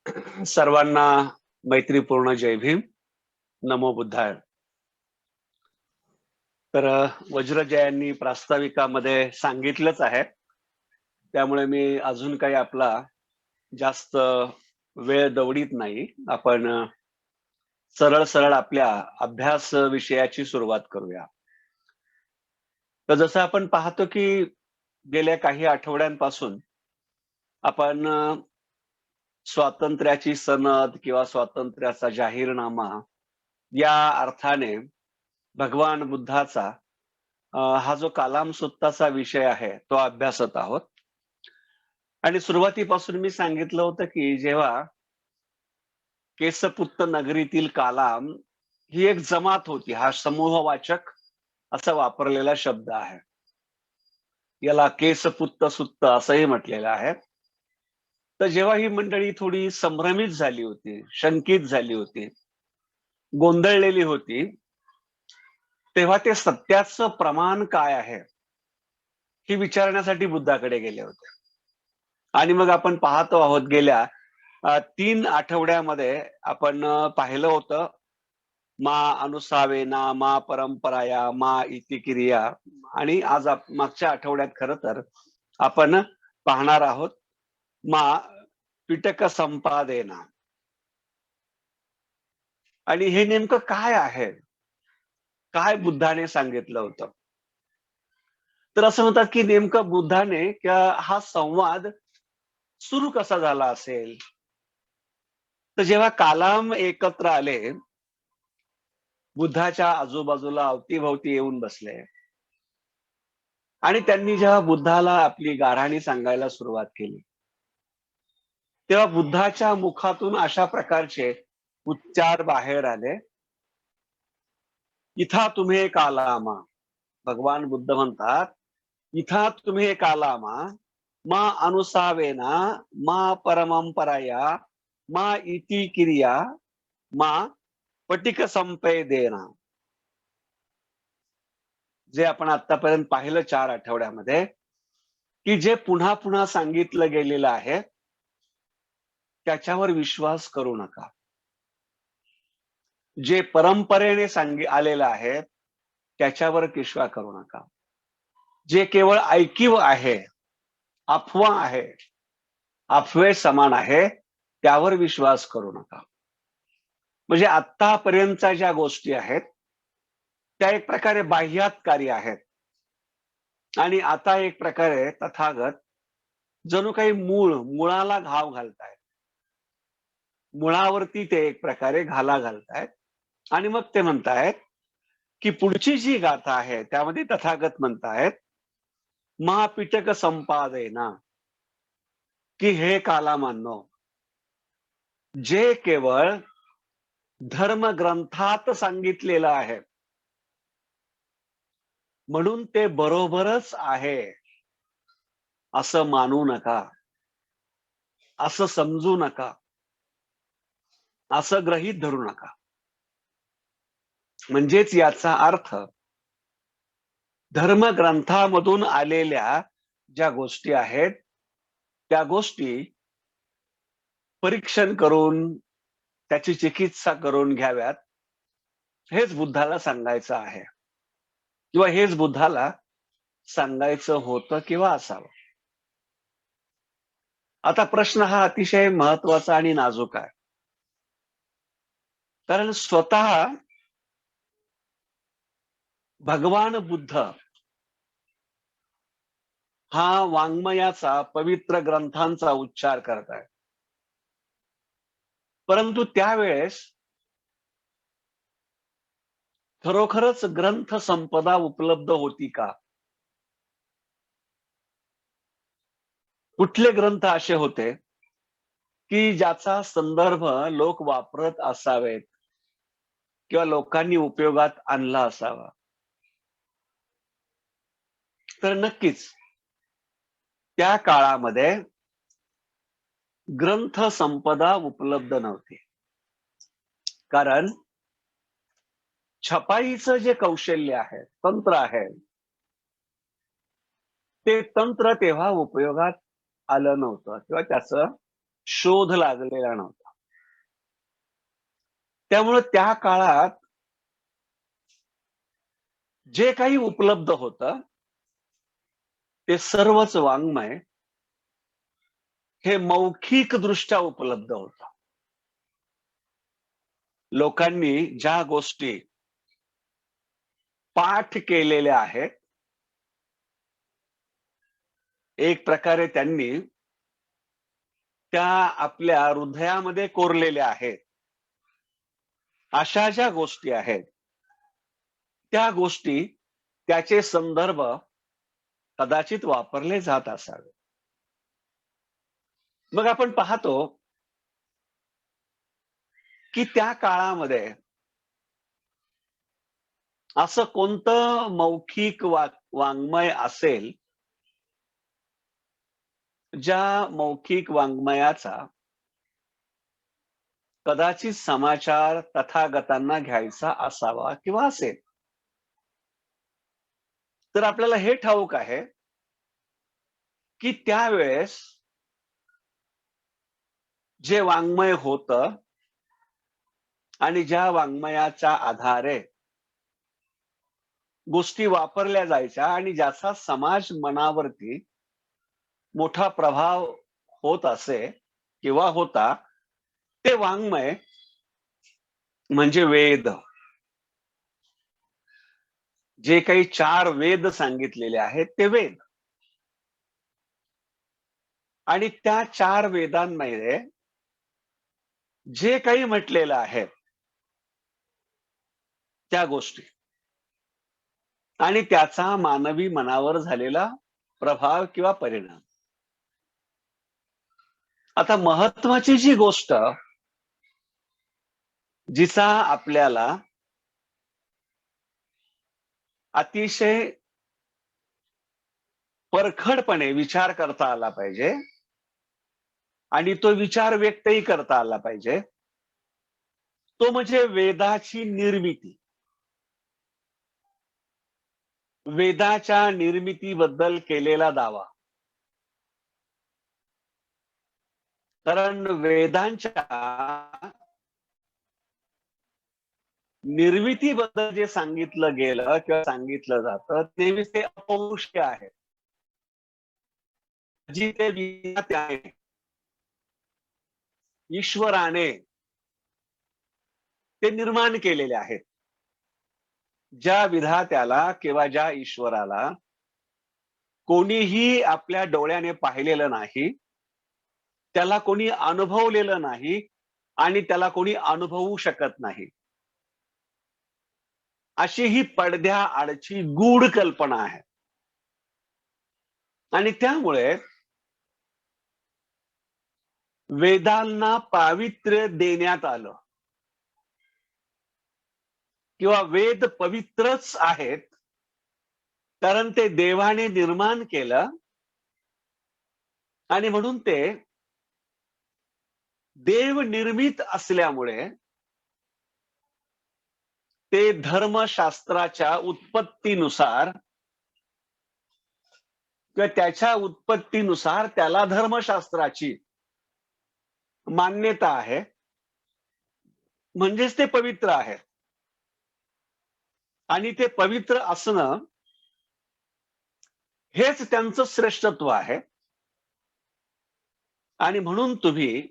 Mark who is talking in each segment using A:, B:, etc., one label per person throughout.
A: सर्वांना मैत्रीपूर्ण जय भीम. नमो बुद्धाय. तर वज्रजयांनी प्रास्ताविकामध्ये सांगितलंच आहे. त्यामुळे मी अजून काही आपला जास्त वेळ दवडीत नाही. आपण सरळ सरळ आपल्या अभ्यास विषयाची सुरुवात करूया. तर जसं आपण पाहतो की गेल्या काही आठवड्यांपासून आपण स्वातंत्र्याची सनद किंवा स्वातंत्र्याचा जाहीरनामा या अर्थाने भगवान बुद्धाचा हा जो कालाम सुत्ताचा विषय आहे तो अभ्यासत आहोत. आणि सुरुवातीपासून मी सांगितलं होतं की जेव्हा केसपुत्त नगरीतील कालाम ही एक जमात होती, हा समूहवाचक असा वापरलेला शब्द आहे. याला केसपुत्त सुत्त असंही म्हटलेलं आहे. तर जेव्हा ही मंडळी थोडी संभ्रमित झाली होती, शंकित झाली होती, गोंधळलेली होती, तेव्हा ते सत्याचं प्रमाण काय आहे हे विचारण्यासाठी बुद्धाकडे गेले होते. आणि मग आपण पाहतो आहोत गेल्या 3 आठवड्यामध्ये आपण पाहिलं होतं मा अनुसावेना, मा परंपराया, मा इति क्रिया. आणि आज मागच्या आठवड्यात खरं तर आपण पाहणार आहोत मा पिटक संपादेना. आणि हे नेमकं काय आहे? काय बुद्धाने सांगितलं होतं? तर असं म्हणतात की नेमकं बुद्धाने हा संवाद सुरू कसा झाला असेल? तर जेव्हा कालाम एकत्र आले, बुद्धाच्या आजूबाजूला अवतीभवती येऊन बसले आणि त्यांनी जेव्हा बुद्धाला आपली गाऱ्हाणी सांगायला सुरुवात केली, तेव्हा बुद्धाच्या मुखातून अशा प्रकारचे उच्चार बाहेर आले. इथा तुम्ही कालामा, भगवान बुद्ध म्हणतात, इथा तुम्ही कालामा मा अनुसावेना, मा परमंपराया, मा इति क्रिया, मा पटिक संपेदेना. जे आपण आतापर्यंत पाहिलं 4 आठवड्यामध्ये, की जे पुन्हा पुन्हा सांगितलं गेलेलं आहे त्याच्यावर विश्वास करू नका. जे परंपरेने आलेलं आहे त्याच्यावर विश्वास करू नका. जे केवळ ऐकीव आहे, अफवा आहे, अफवे समान आहे, त्यावर विश्वास करू नका. म्हणजे आतापर्यंतच्या ज्या गोष्टी आहेत त्या एक प्रकारे बाह्यातकारी आहेत आणि आता एक प्रकारे तथागत जणू काही मुळाला घाव घालतायत. मुळावरती ते एक प्रकारे घाला घालतायत आणि मग ते म्हणतायत की पुढची जी गाथा आहे त्यामध्ये तथागत म्हणतायत महापिटक संपादेना, की हे कालामानो, जे केवळ धर्मग्रंथात सांगितलेलं आहे म्हणून ते बरोबरच आहे असं मानू नका, असं समजू नका, असं गृहीत धरू नका. म्हणजेच याचा अर्थ धर्मग्रंथामधून आलेल्या ज्या गोष्टी आहेत त्या गोष्टी परीक्षण करून त्याची चिकित्सा करून घ्याव्यात, हेच बुद्धाला सांगायचं आहे किंवा हेच बुद्धाला सांगायचं होतं किंवा असावं. आता प्रश्न हा अतिशय महत्वाचा आणि नाजूक आहे. कारण स्वतः भगवान बुद्ध हा वाङ्मयाचा पवित्र ग्रंथांचा उच्चार करताय, परंतु त्यावेळेस खरोखरच ग्रंथ संपदा उपलब्ध होती का? कुठले ग्रंथ असे होते की ज्याचा संदर्भ लोक वापरत असावेत किंवा लोकांनी उपयोगात आणला असावा? तर नक्कीच त्या काळामध्ये ग्रंथ संपदा उपलब्ध नव्हती. कारण छपाईचं जे कौशल्य आहे, तंत्र आहे, ते तंत्र तेव्हा उपयोगात आलं नव्हतं किंवा त्याचं शोध लागलेला नव्हता. त्यामुळे त्या काळात जे काही उपलब्ध होतं ते सर्वच वाङ्मय हे मौखिक दृष्ट्या उपलब्ध होतं. लोकांनी ज्या गोष्टी पाठ केलेल्या आहेत, एक प्रकारे त्यांनी त्या आपल्या हृदयामध्ये कोरलेल्या आहेत. अशा ज्या गोष्टी आहेत, त्या गोष्टी, त्याचे संदर्भ कदाचित वापरले जात असावे. मग आपण पाहतो की त्या काळामध्ये असं कोणतं मौखिक वाङ्मय असेल, ज्या मौखिक वाङ्मयाचा कदाचित समाचार तथागतांना घ्यायचा असावा किंवा असेल. तर आपल्याला हे ठाऊक आहे की त्यावेळेस जे वाङ्मय होतं आणि ज्या वाङ्मयाच्या आधारे गोष्टी वापरल्या जायच्या आणि ज्याचा समाज मनावरती मोठा प्रभाव होत असे किंवा होता, ते वाङ्मय म्हणजे वेद. जे काही 4 वेद सांगितलेले आहेत ते वेद. आणि त्या 4 वेदांमध्ये जे काही म्हटलेलं आहे त्या गोष्टी आणि त्याचा मानवी मनावर झालेला प्रभाव किंवा परिणाम. आता महत्वाची जी गोष्ट जिचा आपल्याला अतिशय परखडपणे विचार करता आला पाहिजे आणि तो विचार व्यक्तही करता आला पाहिजे, तो म्हणजे वेदाची निर्मिती. वेदाच्या निर्मितीबद्दल केलेला दावा. कारण वेदांच्या निर्मितीबद्दल जे सांगितलं गेलं किंवा सांगितलं जातं नेहमीच ते अपौरुषेय आहे. जी ते विधात्याने, ईश्वराने ते निर्माण केलेले आहेत. ज्या विधात्याला किंवा ज्या ईश्वराला कोणीही आपल्या डोळ्याने पाहिलेलं नाही, त्याला कोणी अनुभवलेलं नाही आणि त्याला कोणी अनुभवू शकत नाही, अशी ही पडद्याआडची गूढ कल्पना आहे. आणि त्यामुळे वेदांना पावित्र्य देण्यात आलं किंवा वेद पवित्रच आहेत, कारण ते देवाने निर्माण केलं आणि म्हणून ते देव निर्मित असल्यामुळे ते धर्मशास्त्राच्या उत्पत्तीनुसार किंवा त्याच्या उत्पत्तीनुसार त्याला धर्मशास्त्राची मान्यता आहे, म्हणजेच ते पवित्र आहे. आणि ते पवित्र असणं हेच त्यांचं श्रेष्ठत्व आहे. आणि म्हणून तुम्ही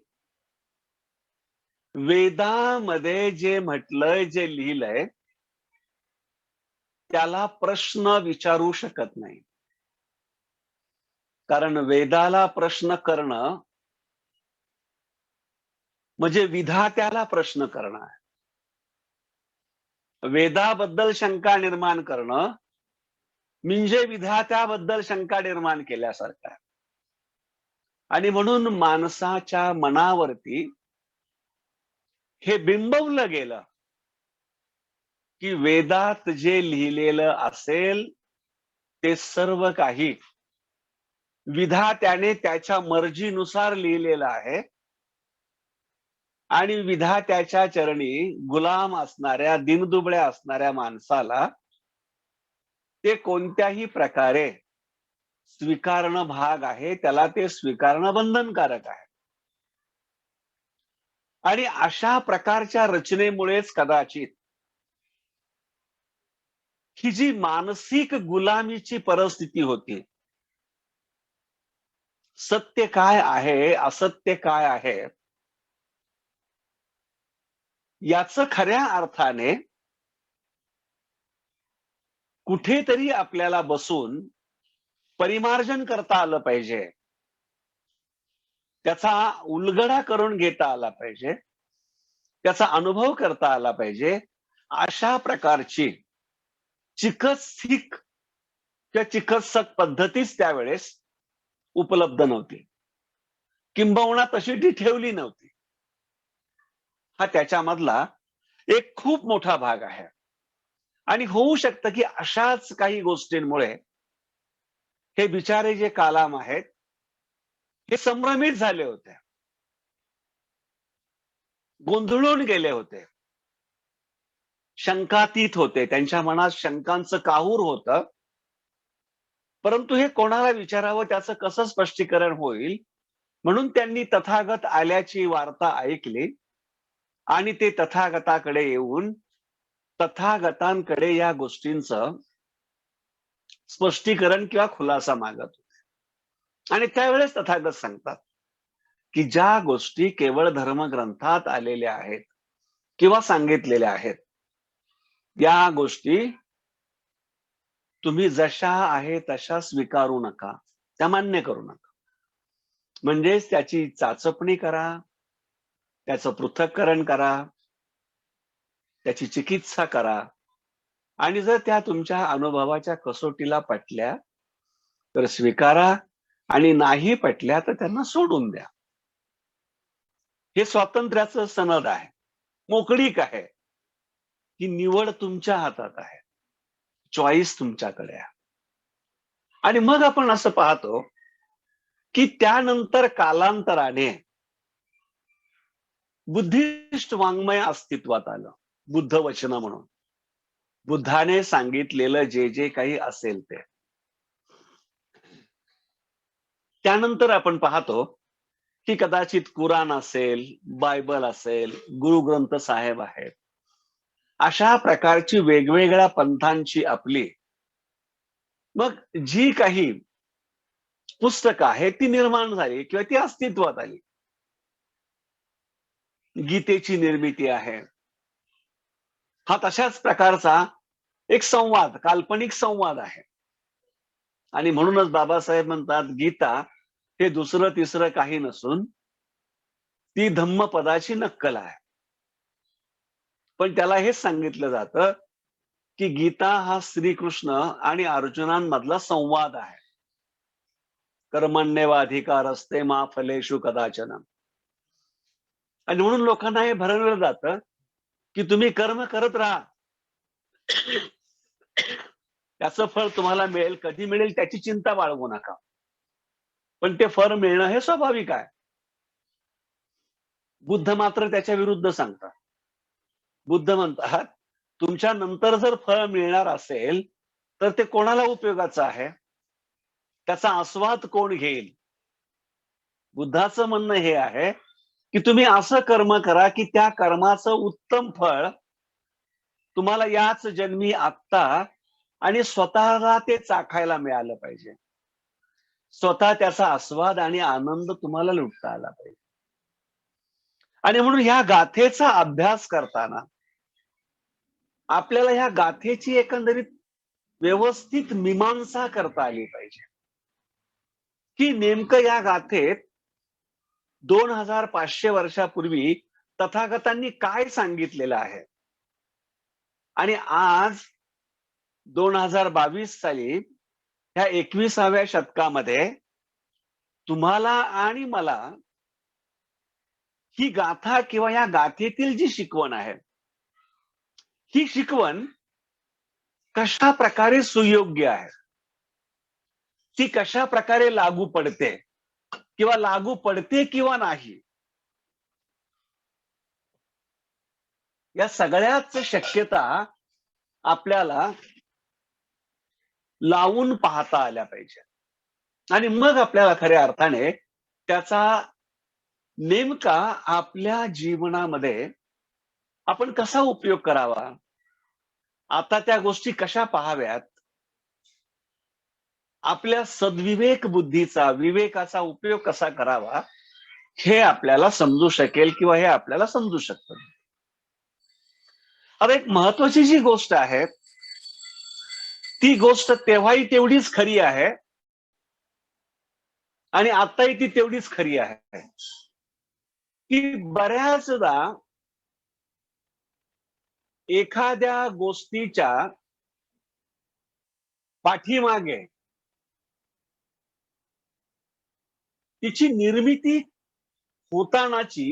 A: वेदामध्ये जे म्हटलंय, जे लिहिलंय, त्याला प्रश्न विचारू शकत नाही. कारण वेदाला प्रश्न करणं म्हणजे विधात्याला प्रश्न करणं आहे. वेदाबद्दल शंका निर्माण करणं म्हणजे विधात्याबद्दल शंका निर्माण केल्यासारखं आहे. आणि म्हणून माणसाच्या मनावरती हे बिंबवलं गेलं की वेदात जे लिहिलेलं असेल ते सर्व काही विधात्याने त्याच्या मर्जीनुसार लिहिलेलं आहे आणि विधात्याच्या चरणी गुलाम असणाऱ्या, दिनदुबळ्या असणाऱ्या माणसाला ते कोणत्याही प्रकारे स्वीकारणं भाग आहे, त्याला ते स्वीकारणं बंधनकारक आहे. आणि अशा प्रकारच्या रचनेमुळेच कदाचित ही जी मानसिक गुलामीची परिस्थिती होती, सत्य काय आहे, असत्य काय आहे, याचं खऱ्या अर्थाने कुठेतरी आपल्याला बसून परिमार्जन करता आलं पाहिजे. त्याचा उलगडा करून घेता आला पाहिजे. त्याचा अनुभव करता आला पाहिजे. अशा प्रकारची चिकित्सिक किंवा चिकित्सक पद्धतीच त्यावेळेस उपलब्ध नव्हती. किंबहुना तशी ती ठेवली नव्हती. हा त्याच्यामधला एक खूप मोठा भाग आहे. आणि होऊ शकतं की अशाच काही गोष्टींमुळे हे बिचारे जे कालाम आहेत, हे संभ्रमित झाले होते. गोंधळून गेले होते. शंकातीत होते. त्यांच्या मनात शंकांचं काहूर होतं. परंतु हे कोणाला विचारावं, त्याचं कसं स्पष्टीकरण होईल, म्हणून त्यांनी तथागत आल्याची वार्ता ऐकली आणि ते तथागताकडे येऊन तथागतांकडे या गोष्टींचं स्पष्टीकरण किंवा खुलासा मागत होते. आणि त्यावेळेस तथागत सांगतात, की ज्या गोष्टी केवळ धर्मग्रंथात आलेल्या आहेत किंवा सांगितलेल्या आहेत, या गोष्टी तुम्ही जशा आहे तशा स्वीकारू नका, त्या मान्य करू नका. म्हणजेच त्याची चाचपणी करा, त्याचं पृथक्करण करा, त्याची चिकित्सा करा आणि जर त्या तुमच्या अनुभवाच्या कसोटीला पटल्या तर स्वीकारा आणि नाही पटल्या तर त्यांना सोडून द्या. हे स्वातंत्र्याचं सनद आहे, मोकळीक आहे, की निवड तुमच्या हातात आहे, चॉईस तुमच्याकडे आहे. आणि मग आपण असं पाहतो की त्यानंतर कालांतराने बुद्धिस्ट वाङ्मय अस्तित्वात आलं, बुद्ध वचन म्हणून. बुद्धाने सांगितलेलं जे जे काही असेल ते. त्यानंतर आपण पाहतो की कदाचित कुराण असेल, बायबल असेल, गुरुग्रंथ साहेब आहेत. अशा प्रकारची वेगवेगळ्या पंथांची आपली मग जी काही पुस्तकं आहेत ती निर्माण झाली किंवा ती अस्तित्वात आली. गीतेची निर्मिती आहे. हा तशाच प्रकारचा एक संवाद, काल्पनिक संवाद आहे. आणि म्हणूनच बाबासाहेब म्हणतात, गीता हे दुसरं तिसरं काही नसून ती धम्मपदाची नक्कल आहे. पण त्याला हेच सांगितलं जातं, की गीता हा श्रीकृष्ण आणि अर्जुनांमधला संवाद आहे. कर्मण्येवाधिकारस्ते मा फलेषु कदाचन. आणि म्हणून लोकांना हे भरवलं जातं, की तुम्ही कर्म करत राहा. त्याचं फळ तुम्हाला मिळेल, कधी मिळेल त्याची चिंता बाळगू नका. पण ते फळ मिळणं हे स्वाभाविक आहे. बुद्ध मात्र त्याच्या विरुद्ध सांगतात. बुद्ध म्हणतात, तुमच्या नंतर जर फळ मिळणार असेल, तर ते कोणाला उपयोगाचं आहे? त्याचा आस्वाद कोण घेईल? बुद्धाचं म्हणणं हे आहे, की तुम्ही असं कर्म करा, की त्या कर्माचं उत्तम फळ तुम्हाला याच जन्मी आत्ता आणि स्वतःला ते चाखायला मिळालं पाहिजे. स्वतः त्याचा आस्वाद आणि आनंद तुम्हाला लुटता आला पाहिजे. आणि म्हणून ह्या गाथेचा अभ्यास करताना आपल्याला ह्या गाथेची एकंदरीत व्यवस्थित मीमांसा करता आली पाहिजे, की नेमकं या गाथेत 2500 वर्षापूर्वी तथागतांनी काय सांगितलेलं आहे आणि आज 2022 साली ह्या 21व्या शतकामध्ये तुम्हाला आणि मला ही गाथा किंवा या गाथेतील जी शिकवण आहे, ही शिकवण कशा प्रकारे सुयोग्य आहे, ती कशा प्रकारे लागू पडते किंवा लागू पडते किंवा नाही, या सगळ्याच शक्यता आपल्याला लावून पाहता आल्या पाहिजे. आणि मग आपल्याला खऱ्या अर्थाने त्याचा नेमका आपल्या जीवनामध्ये आपण कसा उपयोग करावा? आता त्या गोष्टी कशा पाहाव्यात? आपल्या सद्विवेक बुद्धीचा, विवेकाचा उपयोग कसा करावा? हे आपल्याला समजू शकेल किंवा हे आपल्याला समजू शकतं. आता एक महत्वाची जी गोष्ट आहे, ती गोष्ट तेव्हाही तेवढीच खरी आहे आणि आताही ती तेवढीच खरी आहे, की बऱ्याचदा एखाद्या गोष्टीच्या पाठीमागे तिची निर्मिती होतानाची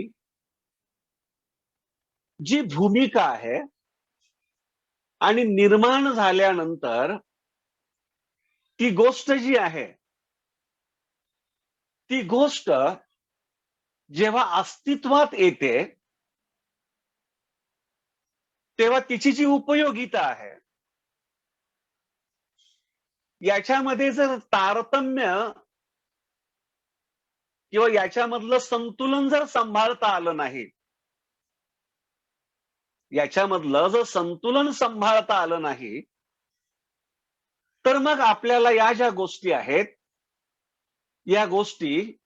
A: जी भूमिका आहे आणि निर्माण झाल्यानंतर ती गोष्ट जी आहे, ती गोष्ट जेव्हा अस्तित्वात येते, तेव्हा तिची जी उपयोगिता आहे, याच्यामध्ये जर तारतम्य किंवा याच्यामधलं संतुलन जर सांभाळता आलं नाही, याच्यामधलं जर संतुलन सांभाळता आलं नाही, तर मग आपल्याला या ज्या गोष्टी आहेत, या गोष्टी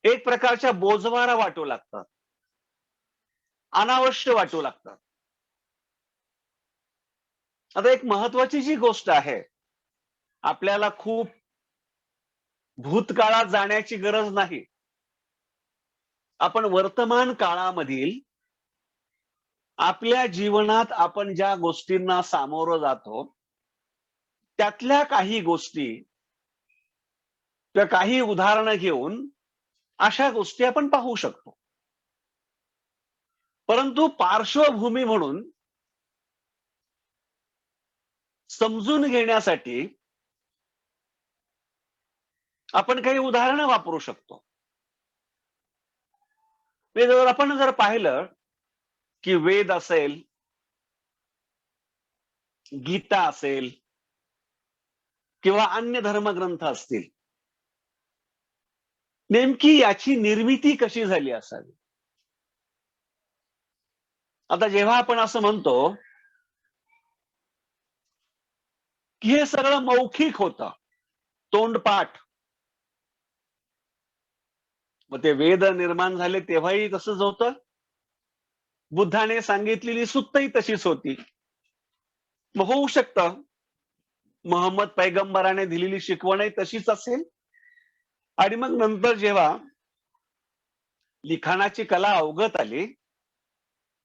A: एक प्रकारच्या बोजवारा वाटू लागतात, अनावश्य वाटू लागतात. आता एक महत्वाची जी गोष्ट आहे, आपल्याला खूप भूतकाळात जाण्याची गरज नाही. आपण वर्तमान काळामधील आपल्या जीवनात आपण ज्या गोष्टींना सामोरं जातो, त्यातल्या काही गोष्टी किंवा काही उदाहरणं घेऊन अशा गोष्टी आपण पाहू शकतो. परंतु पार्श्वभूमी म्हणून समजून घेण्यासाठी आपण काही उदाहरणं वापरू शकतो. म्हणजे जर आपण पाहिलं, की वेद असेल, गीता असेल किंवा अन्य धर्मग्रंथ असतील, नेमकी याची निर्मिती कशी झाली असावी? आता जेव्हा आपण असं म्हणतो, की हे सगळं मौखिक होतं, तोंडपाठ. मग ते वेद निर्माण झाले तेव्हाही तसंच होतं. बुद्धाने सांगितलेली सुत्तही तशीच होती. मग होऊ शकतं मोहम्मद पैगंबराने दिलेली शिकवणही तशीच असेल आणि मग नंतर जेव्हा लिखाणाची कला अवगत आली,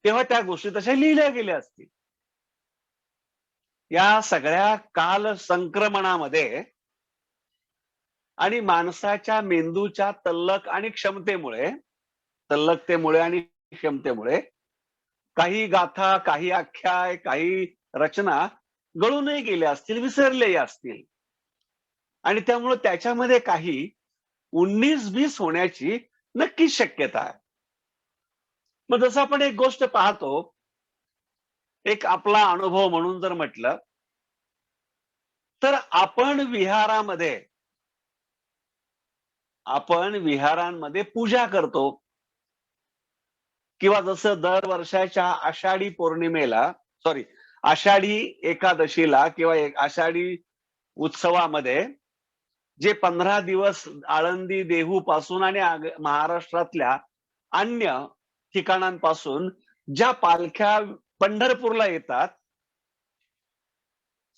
A: तेव्हा त्या गोष्टी तशा लिहिल्या गेल्या असतील. या सगळ्या काल संक्रमणामध्ये आणि माणसाच्या मेंदूच्या तल्लकतेमुळे आणि क्षमतेमुळे काही गाथा, काही आख्याय, काही रचना गळूनही गेल्या असतील, विसरलेही असतील आणि त्यामुळे त्याच्यामध्ये काही 19-20 होण्याची नक्कीच शक्यता आहे. मग जसं आपण एक गोष्ट पाहतो, एक आपला अनुभव म्हणून जर म्हटलं, तर आपण विहारांमध्ये पूजा करतो किंवा जसं दर वर्षाच्या आषाढी एकादशीला किंवा आषाढी उत्सवामध्ये जे 15 दिवस आळंदी देहू पासून आणि महाराष्ट्रातल्या अन्य ठिकाणांपासून ज्या पालख्या पंढरपूरला येतात,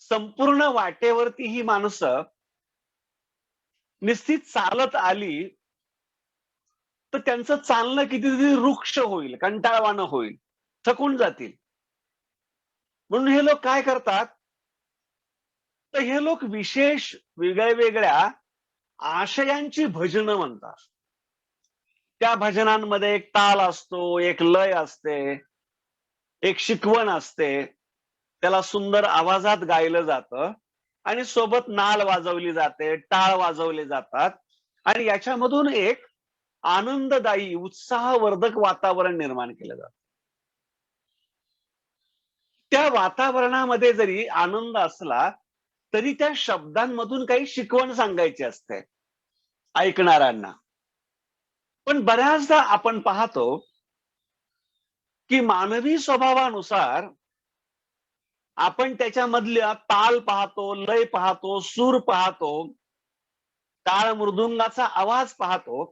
A: संपूर्ण वाटेवरती ही माणसं निश्चित चालत आली, तर त्यांचं चालणं कितीतरी रुक्ष होईल, कंटाळवाणं होईल, थकून जातील. म्हणून हे लोक काय करतात, तर हे लोक विशेष वेगळ्या आशयांची भजनं म्हणतात. त्या भजनांमध्ये एक ताल असतो, एक लय असते, एक शिकवण असते. त्याला सुंदर आवाजात गायलं जातं आणि सोबत नाल वाजवली जाते, टाळ वाजवले जातात आणि याच्यामधून एक आनंददायी, उत्साहवर्धक वातावरण निर्माण केलं जातं. त्या वातावरणामध्ये जरी आनंद असला, तरी त्या शब्दांमधून काही शिकवण सांगायची असते ऐकणाऱ्यांना. पण बऱ्याचदा आपण पाहतो की मानवी स्वभावानुसार आपण त्याच्यामधल्या ताल पाहतो, लय पाहतो, सूर पाहतो, टाळ मृदुंगाचा आवाज पाहतो,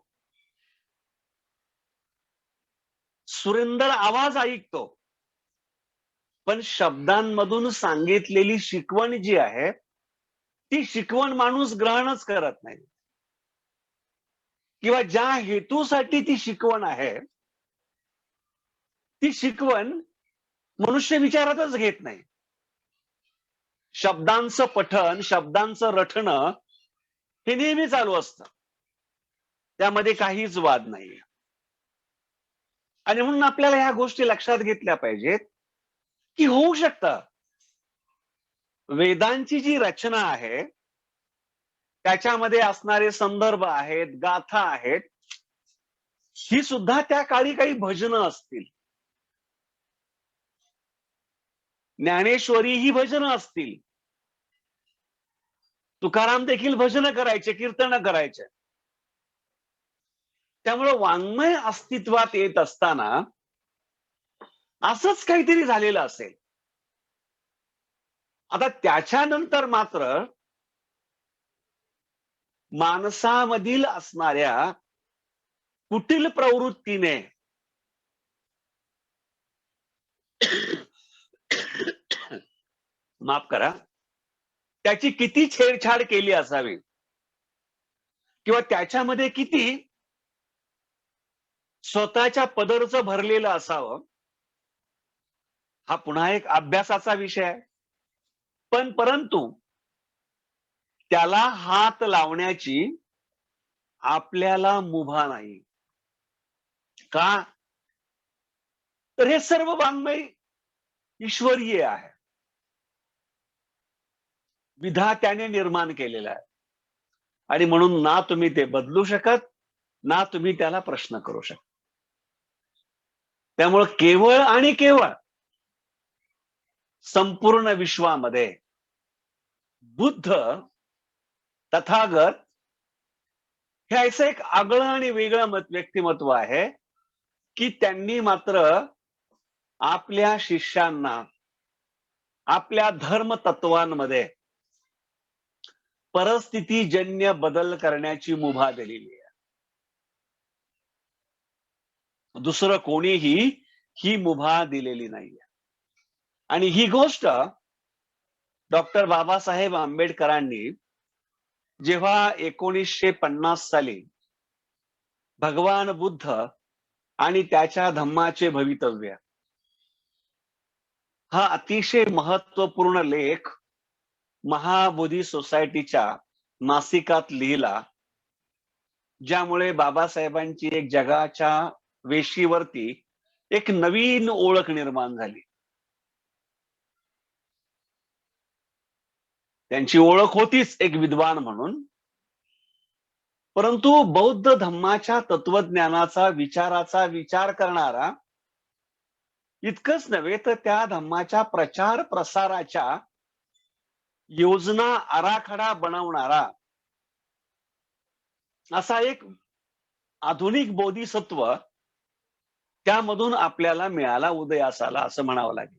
A: सुरेंदर आवाज ऐकतो. पण शब्दांमधून सांगितलेली शिकवण जी आहे ती शिकवण माणूस ग्रहणच करत नाही, किंवा ज्या हेतूसाठी ती शिकवण आहे ती शिकवण मनुष्य विचारातच घेत नाही. शब्दांचं पठण, शब्दांचं रटणं हे नेहमी चालू असतं, त्यामध्ये काहीच वाद नाही. आणि म्हणून आपल्याला ह्या गोष्टी लक्षात घेतल्या पाहिजेत की होऊ शकतं वेदांची जी रचना आहे त्याच्यामध्ये असणारे संदर्भ आहेत, गाथा आहेत, ही सुद्धा त्या काळी काही भजनं असतील, ज्ञानेश्वरी ही भजनं असतील, तुकाराम देखील भजनं करायचे, कीर्तनं करायचे. त्यामुळे वाङ्मय अस्तित्वात येत असताना असंच काहीतरी झालेलं असेल. आता त्याच्यानंतर मात्र माणसामधील असणाऱ्या कुटील प्रवृत्तीने माफ करा, त्याची किती छेडछाड केली असावी, किंवा त्याच्यामध्ये किती स्वतःच्या पदरचं भरलेलं असावं, हा पुन्हा एक अभ्यासाचा विषय आहे. पण परंतु त्याला हात लावण्याची आपल्याला मुभा नाही. का? तर हे सर्व वाङ्मय ईश्वरीय आहे, विधात्याने निर्माण केलेलं आहे. आणि म्हणून ना तुम्ही ते बदलू शकत, ना तुम्ही त्याला प्रश्न करू शकता. त्यामुळे केवळ आणि केवळ संपूर्ण विश्वामध्ये बुद्ध, तथागत हे असं एक आगळं आणि वेगळं व्यक्तिमत्व आहे की त्यांनी मात्र आपल्या शिष्यांना आपल्या धर्म तत्वांमध्ये परिस्थितीजन्य बदल करण्याची मुभा दिलेली आहे. दुसरं कोणीही ही मुभा दिलेली नाहीये. आणि ही गोष्ट डॉक्टर बाबासाहेब आंबेडकरांनी जेव्हा 1950 साली भगवान बुद्ध आणि त्याच्या धम्माचे भवितव्य हा अतिशय महत्वपूर्ण लेख महाबोधी सोसायटीच्या मासिकात लिहिला, ज्यामुळे बाबासाहेबांची एक जगाच्या वेशीवरती एक नवीन ओळख निर्माण झाली. त्यांची ओळख होतीच एक विद्वान म्हणून, परंतु बौद्ध धम्माच्या तत्वज्ञानाचा, विचाराचा विचार करणारा, इतकंच नव्हे तर त्या धम्माच्या प्रचार प्रसाराच्या योजना आराखडा बनवणारा असा एक आधुनिक बोधिसत्व त्यामधून आपल्याला मिळाला, उदयास आला असं म्हणावं लागेल.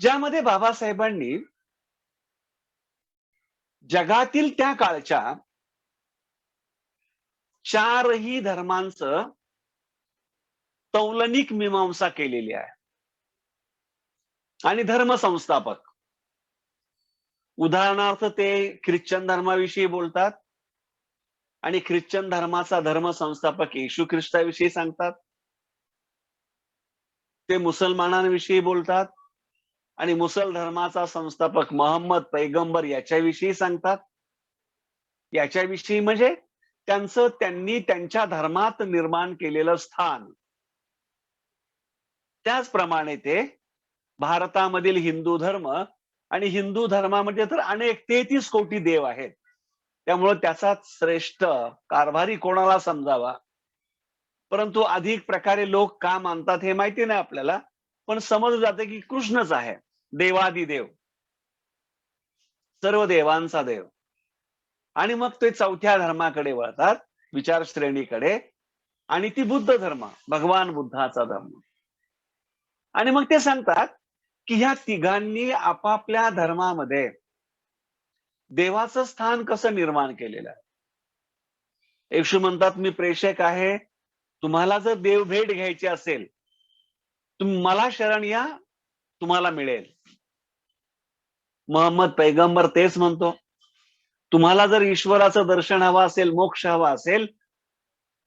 A: ज्यामध्ये बाबासाहेबांनी जगातील त्या काळच्या चारही धर्मांचं तौलनिक मीमांसा केलेली आहे. आणि धर्म संस्थापक, उदाहरणार्थ ते ख्रिश्चन धर्माविषयी बोलतात आणि ख्रिश्चन धर्माचा धर्म संस्थापक येशू ख्रिस्ताविषयी सांगतात. ते मुसलमानांविषयी बोलतात आणि मुसल धर्माचा संस्थापक मोहम्मद पैगंबर याच्याविषयी सांगतात. याच्याविषयी म्हणजे त्यांनी त्यांच्या धर्मात निर्माण केलेलं स्थान. त्याचप्रमाणे ते भारतामधील हिंदू धर्म, आणि हिंदू धर्मामध्ये तर अनेक 33 कोटी देव आहेत, त्यामुळे त्याचा श्रेष्ठ कारभारी कोणाला समजावा. परंतु अधिक प्रकारे लोक का मानतात हे माहिती नाही आपल्याला, पण समजलं जातं की कृष्णच आहे देवादिदेव, सर्व देवांचा देव. आणि मग ते चौथ्या धर्माकडे वळतात, विचार श्रेणीकडे, आणि ती बुद्ध धर्म, भगवान बुद्धाचा धर्म. आणि मग ते सांगतात की ह्या तिघांनी आपापल्या धर्मामध्ये देवाचं स्थान कसं निर्माण केलेलं आहे. येशू म्हणतात, मी प्रेषक आहे, तुम्हाला जर देव भेट घ्यायची असेल, तुम्ही मला शरण या, तुम्हाला मिळेल. मोहम्मद पैगंबर तेच म्हणतो, तुम्हाला जर ईश्वराचं दर्शन हवं असेल, मोक्ष हवा असेल,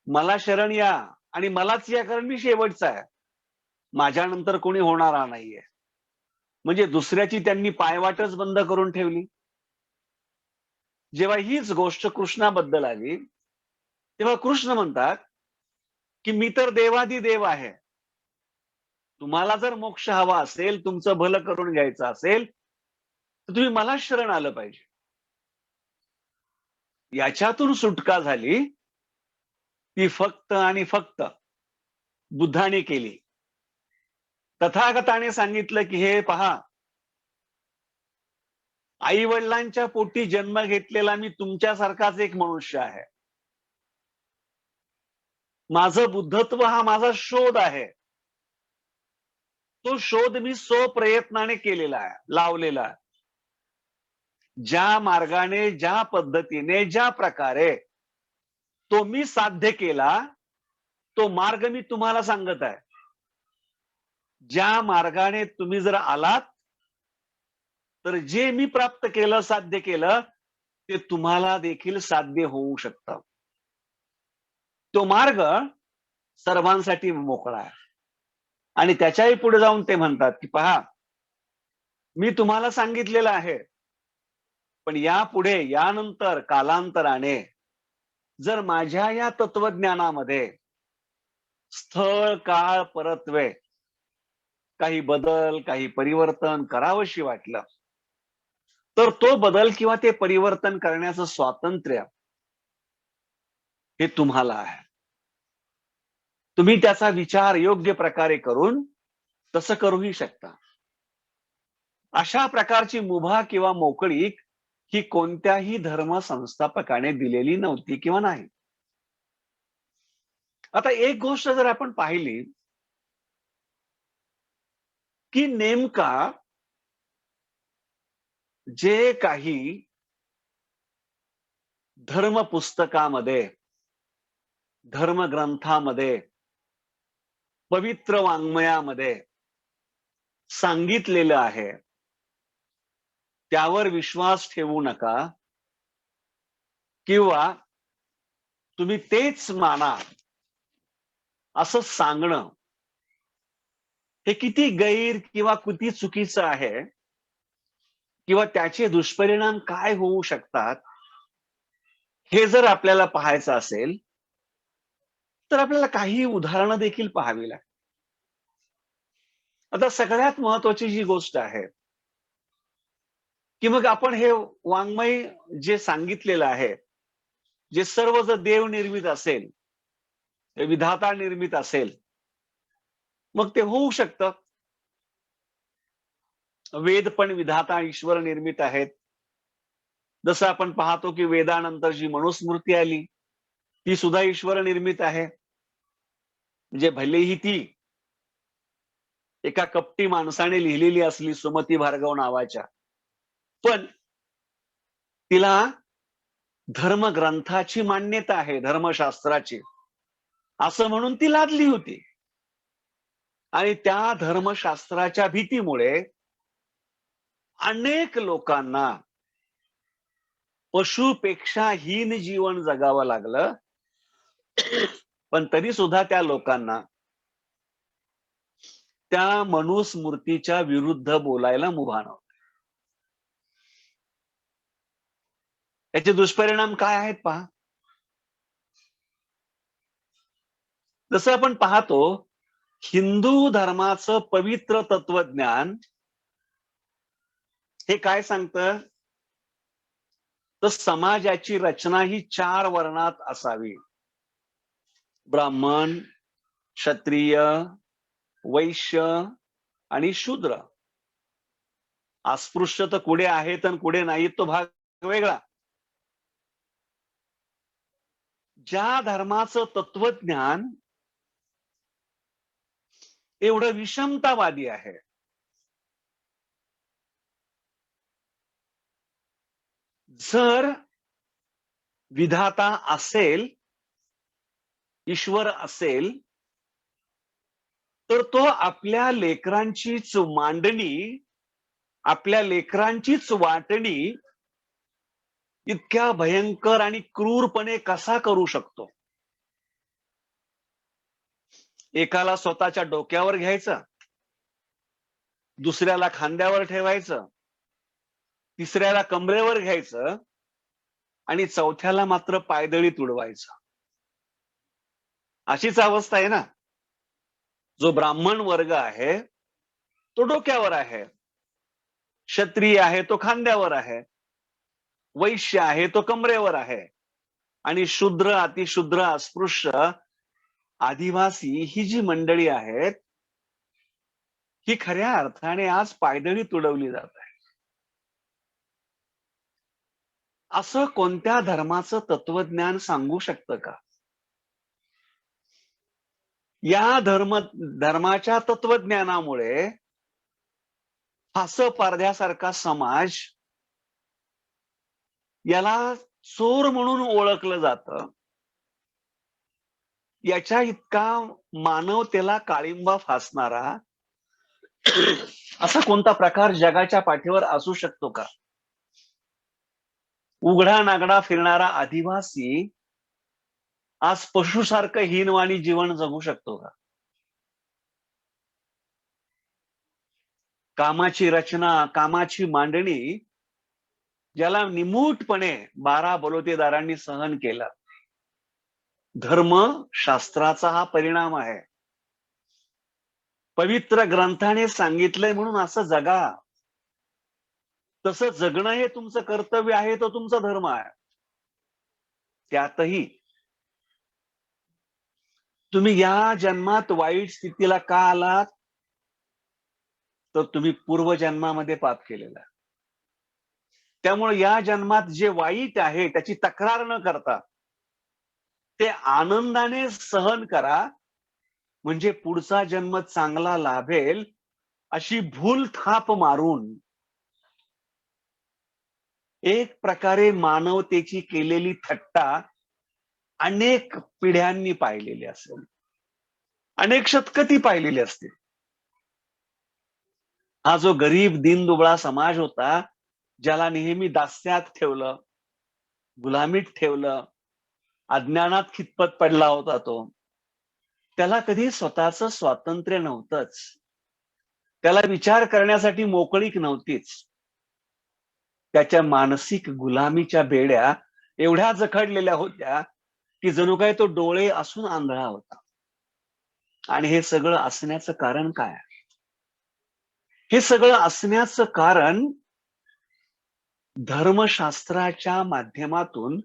A: मला शरण या, आणि मलाच या, कारण मी शेवटचा आहे, माझ्यानंतर कोणी होणारा नाहीये. म्हणजे दुसऱ्याची त्यांनी पायवाटच बंद करून ठेवली. जेव्हा हीच गोष्ट कृष्णाबद्दल आली, तेव्हा कृष्ण म्हणतात की मी तर देवादिदेव आहे, तुम्हाला जर मोक्ष हवा असेल, तुमचं भलं करून घ्यायचं असेल, तर तुम्ही मला शरण आलं पाहिजे. याच्यातून सुटका झाली ती फक्त आणि फक्त बुद्धाने केली. तथागताने सांगितलं की हे पहा, आई वडिलांच्या पोटी जन्म घेतलेला मी तुमच्यासारखाच एक मनुष्य आहे. माझं बुद्धत्व हा माझा शोध आहे. तो शोध मी स्वप्रयत्नाने केलेला आहे, लावलेला आहे. ज्या मार्गाने, ज्या पद्धतीने, ज्या प्रकारे तो मी साध्य केला, तो मार्ग मी तुम्हाला सांगत आहे. ज्या मार्गाने तुम्ही जर आलात, तर जे मी प्राप्त केलं, साध्य केलं, ते तुम्हाला देखील साध्य होऊ शकतं. तो मार्ग सर्वांसाठी मोकळा आहे. आणि त्याच्याही पुढे जाऊन ते म्हणतात की पहा, मी तुम्हाला सांगितलेलं आहे, पण यापुढे, यानंतर, कालांतराने जर माझ्या या तत्वज्ञानामध्ये स्थळ, काळ, परत्वे काही बदल, काही परिवर्तन करावंशी वाटलं, तर तो बदल किंवा ते परिवर्तन करण्याचं स्वातंत्र्य हे तुम्हाला आहे. तुम्ही त्याचा विचार योग्य प्रकारे करून तसं करूही शकता. अशा प्रकारची मुभा किंवा मोकळीक ही कोणत्याही धर्म संस्थापकाने दिलेली नव्हती किंवा नाही. आता एक गोष्ट जर आपण पाहिली की नेमका जे काही धर्म पुस्तकामध्ये, धर्मग्रंथामध्ये, पवित्र वाङ्मयामध्ये सांगितलेलं आहे, त्यावर विश्वास ठेवू नका, किंवा तुम्ही तेच माना असं सांगणं हे किती गैर किंवा किती चुकीचं आहे, किंवा त्याचे दुष्परिणाम काय होऊ शकतात, हे जर आपल्याला पाहायचं असेल, तर आपल्याला काही उदाहरणं देखील पाहावी लागतील. आता सगळ्यात महत्वाची जी गोष्ट आहे की मग आपण हे वाङ्मय जे सांगितलेलं आहे, जे सर्व जर देव निर्मित असेल, विधाता निर्मित असेल, मग ते होऊ शकतं. वेद पण विधाता ईश्वर निर्मित आहेत. जसं आपण पाहतो की वेदानंतर जी मनुस्मृती आली, ती सुद्धा ईश्वर निर्मित आहे. म्हणजे भलेही ती एका कपटी माणसाने लिहिलेली असली, सुमती भार्गव नावाच्या, पण तिला धर्मग्रंथाची मान्यता आहे, धर्मशास्त्राची, असं म्हणून ती लादली होती. आणि त्या धर्मशास्त्राच्या भीतीमुळे अनेक लोकांना पशुपेक्षा हीन जीवन जगावं लागलं. पण तरी सुद्धा त्या लोकांना त्या मनुस्मृतीच्या विरुद्ध बोलायला मुभा नव्हतं. याचे दुष्परिणाम काय आहेत पहा. जसं आपण पाहतो, हिंदू धर्माचं पवित्र तत्वज्ञान हे काय सांगतं, तर समाजाची रचना ही 4 वर्णात असावी. ब्राह्मण, क्षत्रिय, वैश्य आणि शूद्र. अस्पृश्य तर कुठे आहेत आणि कुठे नाहीत, तो भाग वेगळा. ज्या धर्माचं तत्वज्ञान एवढं विषमतावादी आहे, जर विधाता असेल, ईश्वर असेल, तर तो आपल्या लेकरांचीच मांडणी, आपल्या लेकरांचीच वाटणी इतक्या भयंकर आणि क्रूरपणे कसा करू शकतो? एकाला स्वतःच्या डोक्यावर घ्यायचं, दुसऱ्याला खांद्यावर ठेवायचं, तिसऱ्याला कमरेवर घ्यायचं आणि चौथ्याला मात्र पायदळी तुडवायचं. अशीच अवस्था आहे ना. जो ब्राह्मण वर्ग आहे तो डोक्यावर आहे, क्षत्रिय आहे तो खांद्यावर आहे, वैश्य आहे तो कमरेवर आहे, आणि शूद्र, अतिशूद्र, अस्पृश्य, आदिवासी ही जी मंडळी आहेत, ही खऱ्या अर्थाने आज पायदळी तुडवली जात आहे. असं कोणत्या धर्माचं तत्वज्ञान सांगू शकतं का? या धर्माच्या तत्वज्ञानामुळे फासं पारध्यासारखा समाज, याला चोर म्हणून ओळखलं जातं. याच्या इतका मानवतेला काळिंबा फासणारा असा कोणता प्रकार जगाच्या पाठीवर असू शकतो का? उघडा नागडा फिरणारा आदिवासी आज पशुसारखं हीनवाणी जीवन जगू शकतो का? कामाची रचना, कामाची मांडणी ज्याला निमूटपणे 12 बलुतेदारांनी सहन केला, धर्म शास्त्राचा हा परिणाम आहे. पवित्र ग्रंथाने सांगितलंय म्हणून असं जगा. तसं जगणं हे तुमचं कर्तव्य आहे, तो तुमचा धर्म आहे. त्यातही तुम्ही या जन्मात वाईट स्थितीला का आलात, तर तुम्ही पूर्वजन्मामध्ये पाप केलेला. त्यामुळे या जन्मात जे वाईट आहे त्याची तक्रार न करता ते आनंदाने सहन करा, म्हणजे पुढचा जन्म चांगला लाभेल अशी भूल थाप मारून एक प्रकारे मानवतेची केलेली थट्टा अनेक पिढ्यांनी पाहिलेली असेल, अनेक शतकती पाहिलेली असतील. हा जो गरीब दीनदुबळा समाज होता, ज्याला नेहमी दास्यात ठेवलं, गुलामीत ठेवलं, अज्ञानात खितपत पडला होता तो, त्याला कधी स्वतःचं स्वातंत्र्य नव्हतंच. त्याला विचार करण्यासाठी मोकळीक नव्हतीच. त्याच्या मानसिक गुलामीच्या बेड्या एवढ्या जखडलेल्या होत्या की जणू काय तो डोळे असून आंधळा होता. आणि हे सगळं असण्याचं कारण काय? हे सगळं असण्याचं कारण धर्मशास्त्राच्या माध्यमातून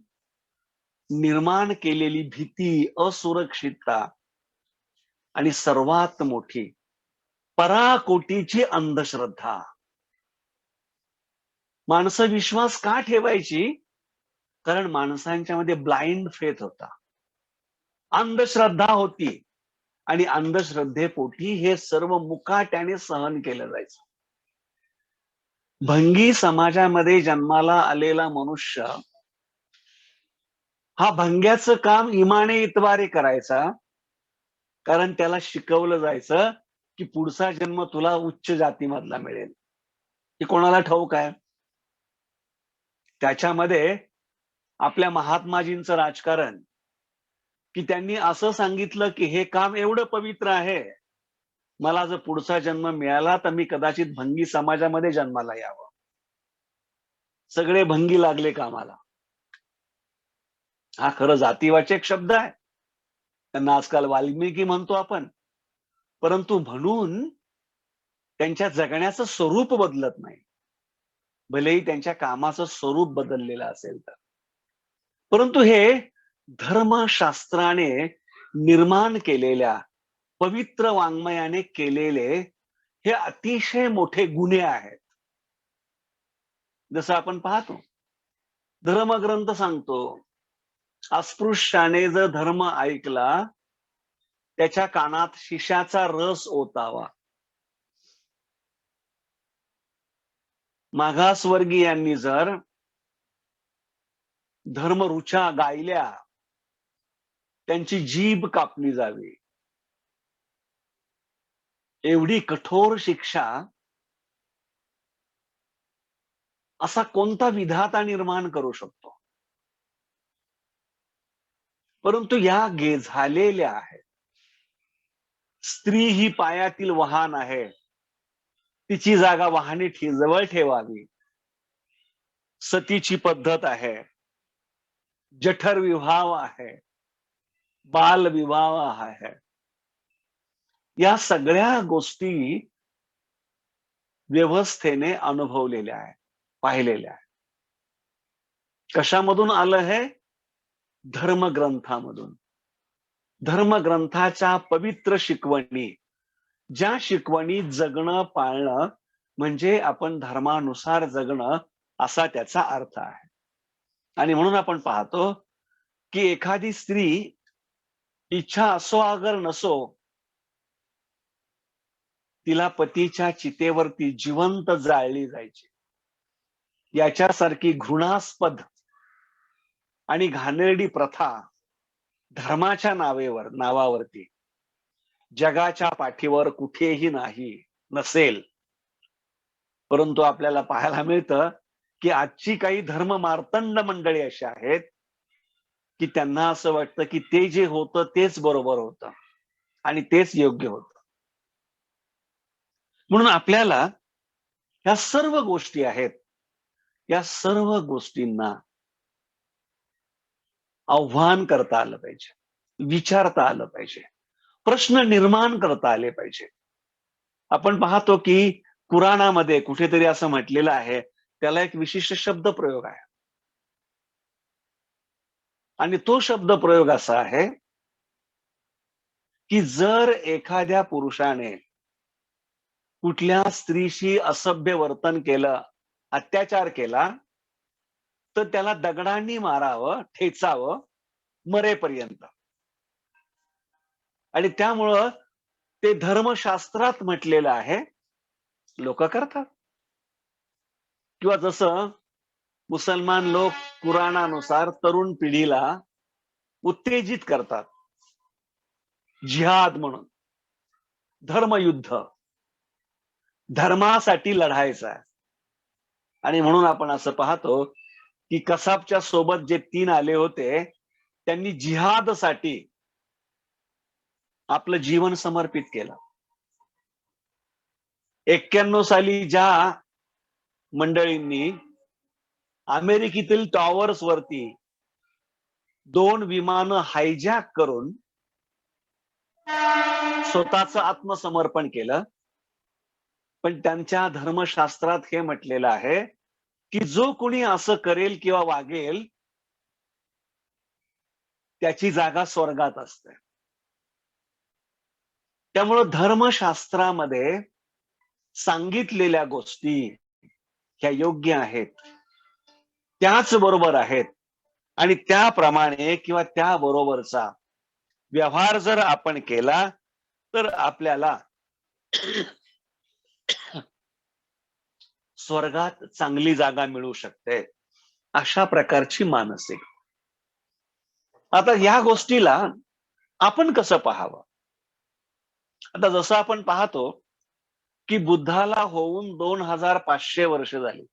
A: निर्माण केलेली भीती, असुरक्षितता आणि सर्वात मोठी पराकोटीची अंधश्रद्धा. माणसं विश्वास का ठेवायची? कारण माणसांच्या मध्ये ब्लाइंड फेथ होता, अंधश्रद्धा होती, आणि अंधश्रद्धेपोटी हे सर्व मुकाट्याने सहन केलं जायचं. भंगी समाजामध्ये जन्माला आलेला मनुष्य हा भंग्याचं काम इमाने इतबारे करायचा, कारण त्याला शिकवलं जायचं की पुढचा जन्म तुला उच्च जातीमधला मिळेल. हे कोणाला ठाऊक आहे? त्याच्यामध्ये आपल्या महात्माजींचं राजकारण, की त्यांनी असं सांगितलं की हे काम एवढं पवित्र आहे, मला जर पुढचा जन्म मिळाला तर मी कदाचित भंगी समाजामध्ये जन्माला यावं. सगळे भंगी लागले कामाला. हा खरं जातीवाचक शब्द आहे, त्यांना आजकाल वाल्मिकी म्हणतो आपण, परंतु म्हणून त्यांच्या जगण्याचं स्वरूप बदलत नाही, भलेही त्यांच्या कामाचं स्वरूप बदललेलं असेल तर. परंतु हे धर्मशास्त्राने निर्माण केलेल्या पवित्र वाङ्मयाने केलेले हे अतिशय मोठे गुन्हे आहेत. जसं आपण पाहतो, धर्मग्रंथ सांगतो अस्पृश्याने जर धर्म ऐकला, त्याच्या कानात शिशाचा रस ओतावा. मागासवर्गीयांनी जर धर्मरुचा गायल्या, त्यांची जीभ कापली जावी. एवढी कठोर शिक्षा असा कोणता विधाता निर्माण करू शकतो? परंतु या झालेल्या आहेत. स्त्री ही पायातील वाहन आहे, तिची जागा वाहने जवळ ठेवावी. सतीची पद्धत आहे, जठर विवाह आहे, बाल विवाह आहे. या सगळ्या गोष्टी व्यवस्थेने अनुभवलेल्या आहे, पाहिलेल्या आहे. कशामधून आलं हे? धर्मग्रंथामधून. धर्मग्रंथाच्या पवित्र शिकवणी, ज्या शिकवणी जगणं पाळणं म्हणजे आपण धर्मानुसार जगणं असा त्याचा अर्थ आहे. आणि म्हणून आपण पाहतो की एखादी स्त्री इच्छा असो अगर नसो, तिला पतीच्या चितेवरती जिवंत जाळली जायची. याच्यासारखी घृणास्पद आणि घाणेरडी प्रथा धर्माच्या नावावरती जगाच्या पाठीवर कुठेही नसेल. परंतु आपल्याला पाहायला मिळतं की आजची काही धर्म मार्तंड मंडळी अशी आहेत की त्यांना असं वाटतं की ते जे होतं तेच बरोबर होतं आणि तेच योग्य होतं. म्हणून आपल्याला ह्या सर्व गोष्टी आहेत, या सर्व गोष्टींना आव्हान करता आलं पाहिजे, विचारता आलं पाहिजे, प्रश्न निर्माण करता आले पाहिजे. आपण पाहतो की कुराणामध्ये कुठेतरी असं म्हटलेलं आहे, त्याला एक विशिष्ट शब्द प्रयोग आहे. आणि तो शब्द प्रयोग असा आहे की जर एखाद्या पुरुषाने कुठल्या स्त्रीशी असभ्य वर्तन केलं, अत्याचार केला, तर त्याला दगडांनी मारावं, ठेचावं मरेपर्यंत. आणि त्यामुळं ते धर्मशास्त्रात म्हटलेलं आहे, लोक करतात. किंवा जसं मुसलमान लोक कुराणानुसार तरुण पिढीला उत्तेजित करतात, जिहाद म्हणून, धर्मयुद्ध, धर्मासाठी लढायचं आहे. आणि म्हणून आपण असं पाहतो की कसाबच्या सोबत जे 3 आले होते, त्यांनी जिहादसाठी आपलं जीवन समर्पित केलं. 91 साली ज्या मंडळींनी अमेरिकेतील टॉवर्स वरती 2 विमानं हायजॅक करून स्वतःचं आत्मसमर्पण केलं, पण त्यांच्या धर्मशास्त्रात हे म्हटलेलं आहे की जो कोणी असं करेल किंवा वागेल, त्याची जागा स्वर्गात असते. त्यामुळं धर्मशास्त्रामध्ये सांगितलेल्या गोष्टी ह्या योग्य आहेत, त्याच बरोबर आहेत. आणि त्याप्रमाणे किंवा त्या बरोबरचा व्यवहार जर आपण केला तर आपल्याला स्वर्गात चांगली जागा मिळू शकते, अशा प्रकारची मानसिक. आता या गोष्टीला आपण कसं पाहावं? आता जसं आपण पाहतो की बुद्धाला होऊन 2500 वर्ष झाली.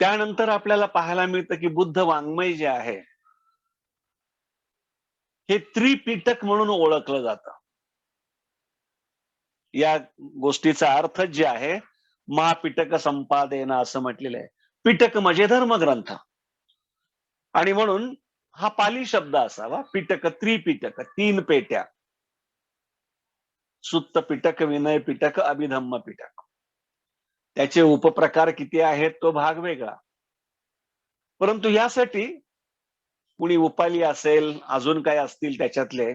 A: त्यानंतर आपल्याला पाहायला मिळतं की बुद्ध वाङ्मय जे आहे हे त्रिपिटक म्हणून ओळखलं जातं. या गोष्टीचा अर्थ जे आहे, महापिटक संपादेन असं म्हटलेलं आहे. पिटक म्हणजे धर्मग्रंथ. आणि म्हणून हा पाली शब्द असावा. पिटक, त्रिपिटक, 3 पेट्या. सुत्त पिटक, विनय पिटक, अभिधम्म पिटक. त्याचे उपप्रकार किती आहेत तो भाग वेगळा. परंतु यासाठी कुणी उपाली असेल, अजून काय असतील त्याच्यातले,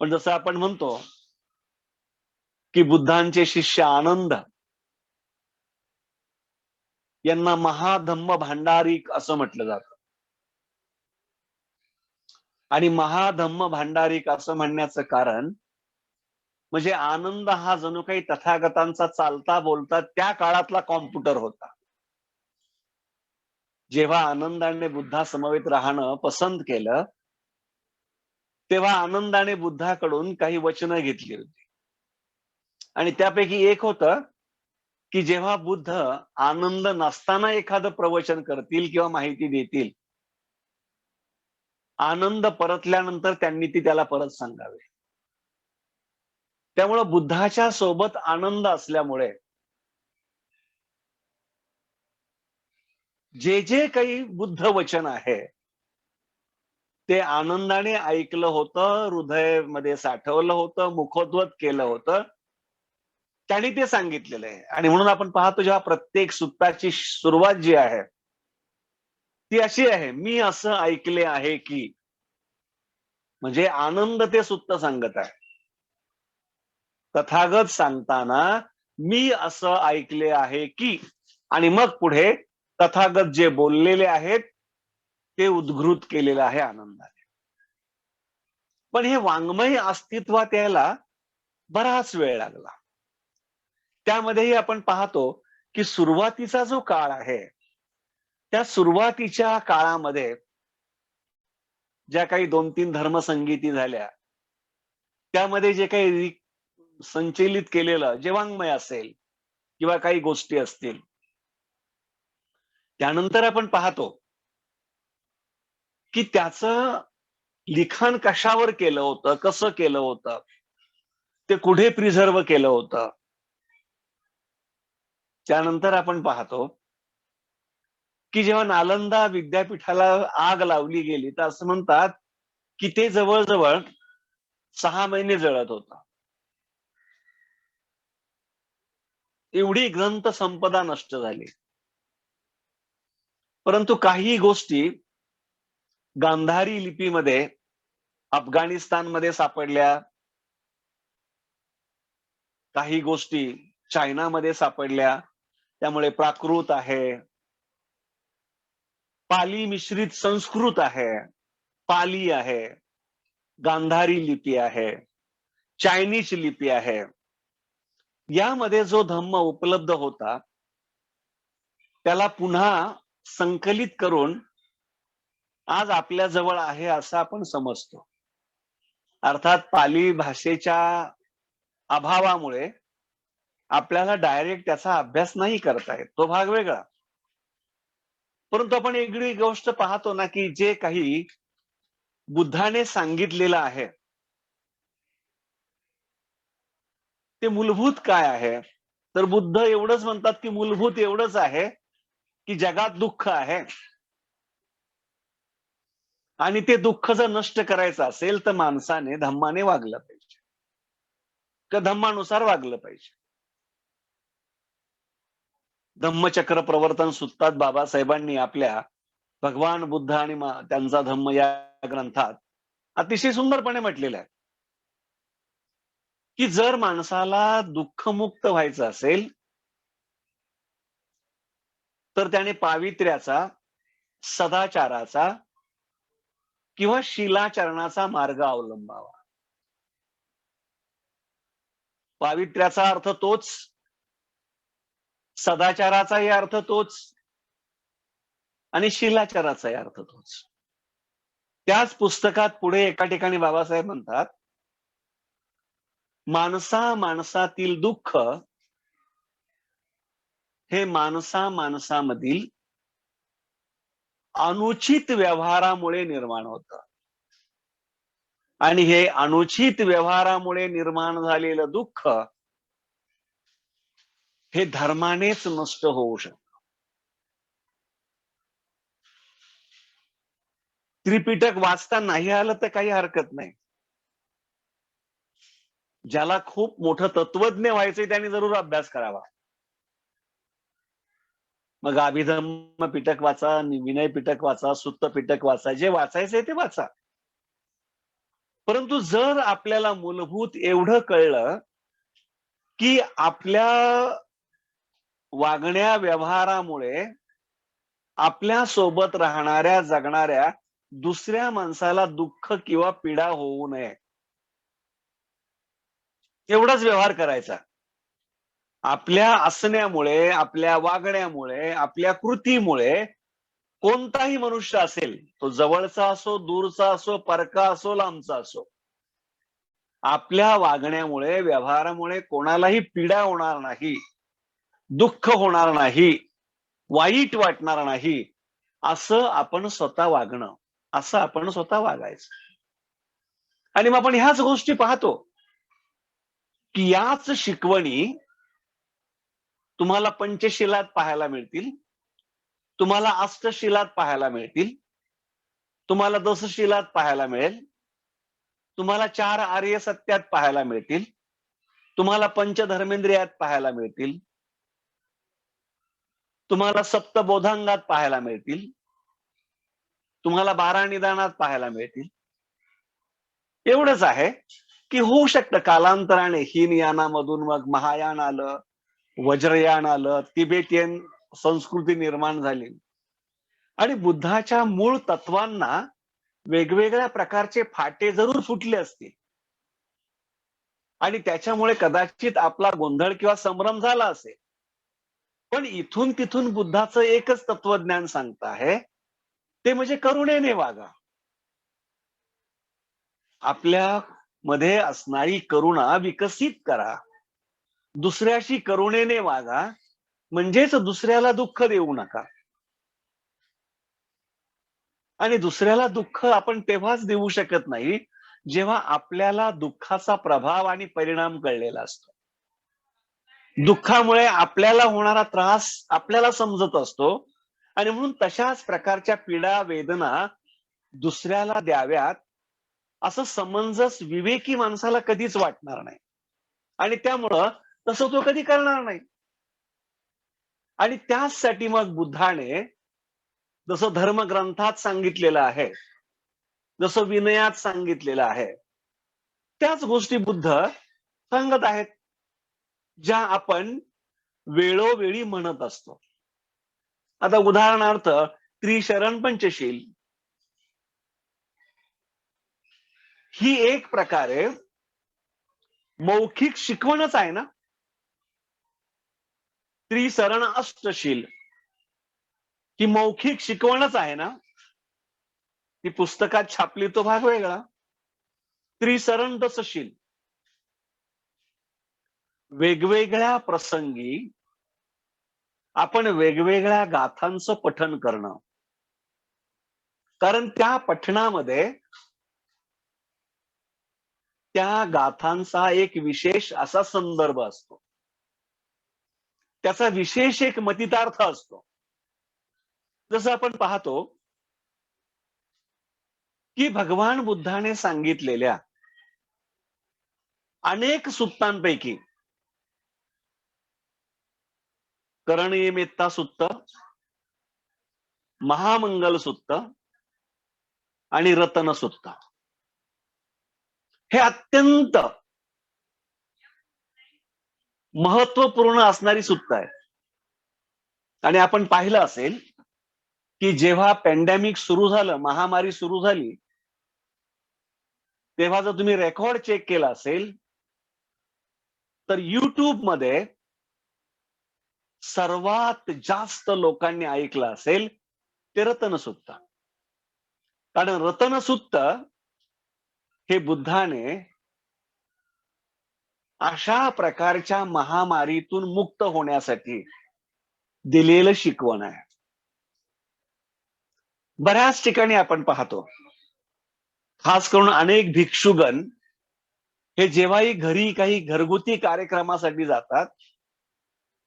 A: पण जसं आपण म्हणतो की बुद्धांचे शिष्य आनंद यांना महाधम्म भांडारिक असं म्हटलं जातं. आणि महाधम्म भांडारिक असं म्हणण्याचं कारण म्हणजे आनंद हा जणू काही तथागतांचा चालता बोलता त्या काळातला कॉम्प्युटर होता. जेव्हा आनंदाने बुद्धासमवेत राहणं पसंत केलं, तेव्हा आनंदाने बुद्धाकडून काही वचनं घेतली होती. आणि त्यापैकी एक होतं, की जेव्हा बुद्ध आनंद नसताना एखादं प्रवचन करतील किंवा माहिती देतील, आनंद परतल्यानंतर त्यांनी ती त्याला परत सांगावी. त्यामुळं बुद्धाच्या सोबत आनंद असल्यामुळे जे जे काही बुद्ध वचन आहे, ते आनंदाने ऐकलं होतं, हृदयामध्ये साठवलं होतं, मुखोद्गत केलं होतं. त्यांनी ते सांगितलेलं आहे. आणि म्हणून आपण पाहतो जेव्हा प्रत्येक सुत्ताची सुरुवात जी आहे, ती अशी आहे, मी असं ऐकले आहे की, म्हणजे आनंद ते सुत्त सांगत आहे. तथागत सांगताना मी असं ऐकले आहे की, आणि मग पुढे तथागत जे बोललेले आहेत ते उद्घृत केलेलं आहे आनंदाने. पण हे वाङ्मय अस्तित्वात यायला बराच वेळ लागला. त्यामध्येही आपण पाहतो की सुरुवातीचा जो काळ आहे, त्या सुरुवातीच्या काळामध्ये ज्या काही 2-3 धर्मसंगीती झाल्या, त्यामध्ये जे काही संचलित केलेलं जे वाङ्मय असेल किंवा काही गोष्टी असतील, त्यानंतर आपण पाहतो की त्याचं लिखाण कशावर केलं होतं, कसं केलं होतं, ते कुठे प्रिझर्व्ह केलं होतं. त्यानंतर आपण पाहतो की जेव्हा नालंदा विद्यापीठाला आग लावली गेली, तर असं म्हणतात की ते जवळ-जवळ 6 महिने जळत होतं. एवढी ग्रंथ संपदा नष्ट झाली. परंतु काही गोष्टी गांधारी लिपीमध्ये अफगाणिस्तानमध्ये सापडल्या, काही गोष्टी चायनामध्ये सापडल्या. त्यामुळे प्राकृत आहे, पाली मिश्रित संस्कृत आहे, पाली आहे, गांधारी लिपी आहे, चायनीज लिपी आहे. यामध्ये जो धम्म उपलब्ध होता, त्याला पुन्हा संकलित करून आज आपल्या जवळ आहे असं आपण समजतो. अर्थात पाली भाषेच्या अभावामुळे आपल्याला डायरेक्ट त्याचा अभ्यास नाही करता येत. तो भाग वेगळा. परंतु आपण वेगळी गोष्ट पाहतो ना, की जे काही बुद्धाने सांगितलेलं आहे, ते मूलभूत काय आहे? तर बुद्ध एवढंच म्हणतात, की मूलभूत एवढंच आहे, की जगात दुःख आहे आणि ते दुःख जर नष्ट करायचं असेल, तर माणसाने धम्माने वागलं पाहिजे. किंवा धम्मानुसार वागलं पाहिजे. धम्मचक्र प्रवर्तन सुत्तात बाबासाहेबांनी आपल्या भगवान बुद्ध आणि त्यांचा धम्म या ग्रंथात अतिशय सुंदरपणे म्हटलेलं आहे, की जर माणसाला दुःखमुक्त व्हायचं असेल, तर त्याने पावित्र्याचा, सदाचाराचा किंवा शीलाचरणाचा मार्ग अवलंबावा. पावित्र्याचा अर्थ तोच, सदाचाराचाही अर्थ तोच आणि शिलाचाराचाही अर्थ तोच. त्याच पुस्तकात पुढे एका ठिकाणी बाबासाहेब म्हणतात, माणसातील दुःख हे माणसामधील अनुचित व्यवहारामुळे निर्माण होतं. आणि हे अनुचित व्यवहारामुळे निर्माण झालेलं दुःख हे धर्मानेच नष्ट होऊ शकतं. त्रिपिटक वाचता नाही आलं तर काही हरकत नाही. ज्याला खूप मोठं तत्वज्ञ व्हायचंय त्याने जरूर अभ्यास करावा. मग अभिधम्म पिटक वाचा, विनय पिटक वाचा, सुत्त पिटक वाचा, जे वाचायचंय ते वाचा. परंतु जर आपल्याला मूलभूत एवढं कळलं, की आपल्या वागण्या व्यवहारामुळे आपल्या सोबत राहणाऱ्या जगणाऱ्या दुसऱ्या माणसाला दुःख किंवा पीडा होऊ नये एवढाच व्यवहार करायचा. आपल्या असण्यामुळे, आपल्या वागण्यामुळे, आपल्या कृतीमुळे कोणताही मनुष्य असेल, तो जवळचा असो, दूरचा असो, परका असो, लांबचा असो, आपल्या वागण्यामुळे, व्यवहारामुळे कोणालाही पीडा होणार नाही, दुःख होणार नाही, वाईट वाटणार नाही, असं आपण स्वतः वागणं, असं आपण स्वतः वागायचं. आणि मग आपण ह्याच गोष्टी पाहतो, की याच शिकवणी तुम्हाला पंचशिलात पाहायला मिळतील, तुम्हाला अष्टशिलात पाहायला मिळतील, तुम्हाला दशशिलात पाहायला मिळेल, तुम्हाला 4 आर्य सत्यात पाहायला मिळतील, तुम्हाला पंचधर्मेंद्रियात पाहायला मिळतील, तुम्हाला सप्तबोधांगात पाहायला मिळतील, तुम्हाला 12 निदानात पाहायला मिळतील. एवढंच आहे, की होऊ शकतं कालांतराने हीनयानामधून मग महायान आलं, वज्रयान आलं, तिबेटियन संस्कृती निर्माण झाली आणि बुद्धाच्या मूळ तत्वांना वेगवेगळ्या प्रकारचे फाटे जरूर फुटले असतील आणि त्याच्यामुळे कदाचित आपला गोंधळ किंवा संभ्रम झाला असेल. पण इथून तिथून बुद्धाचं एकच तत्वज्ञान सांगत आहे, ते म्हणजे करुणेने वागा. आपल्या मध्ये असणारी करुणा विकसित करा. दुसऱ्याशी करुणेने वागा, म्हणजेच दुसऱ्याला दुःख देऊ नका. आणि दुसऱ्याला दुःख आपण तेव्हाच देऊ शकत नाही, जेव्हा आपल्याला दुःखाचा प्रभाव आणि परिणाम कळलेला असतो. दुःखामुळे आपल्याला होणारा त्रास आपल्याला समजत असतो आणि म्हणून तशाच प्रकारच्या पीडा, वेदना दुसऱ्याला द्याव्यात असं समंजस विवेकी माणसाला कधीच वाटणार नाही आणि त्यामुळं तसं तो कधी करणार नाही. आणि त्याचसाठी मग बुद्धाने जसं धर्मग्रंथात सांगितलेलं आहे, जसं विनयात सांगितलेलं आहे, त्याच गोष्टी बुद्ध सांगत आहेत, ज्या आपण वेळोवेळी म्हणत असतो. आता उदाहरणार्थ त्रिशरण पंचशील ही एक प्रकारे मौखिक शिकवणच आहे ना. त्रिशरण अष्टशील ही मौखिक शिकवणच आहे ना. ती पुस्तकात छापली तो भाग वेगळा. त्रिशरण दशशील वेगवेगळ्या प्रसंगी आपण वेगवेगळ्या गाथांचं पठण करणं, कारण त्या पठणामध्ये त्या गाथांचा एक विशेष असा संदर्भ असतो, त्याचा विशेष एक मतितार्थ असतो. जसं आपण पाहतो की भगवान बुद्धाने सांगितलेल्या अनेक सुत्तांपैकी करणीयमेत्ता सुत्त, महामंगल सुत्त आणि रतन सुत्त हे अत्यंत महत्वपूर्ण असणारी सुत्त आहे. आणि आपण पाहिलं असेल की जेव्हा पॅन्डेमिक सुरू झालं, महामारी सुरू झाली, तेव्हा जर तुम्ही रेकॉर्ड चेक केला असेल तर YouTube मध्ये सर्वात जास्त लोकांनी ऐकलं असेल ते रतन सुत्त. कारण रतन सुत्त हे बुद्धाने अशा प्रकारच्या महामारीतून मुक्त होण्यासाठी दिलेलं शिकवण आहे. बऱ्याच ठिकाणी आपण पाहतो, खास करून अनेक भिक्षुगण हे जेव्हाही घरी काही घरगुती कार्यक्रमासाठी जातात,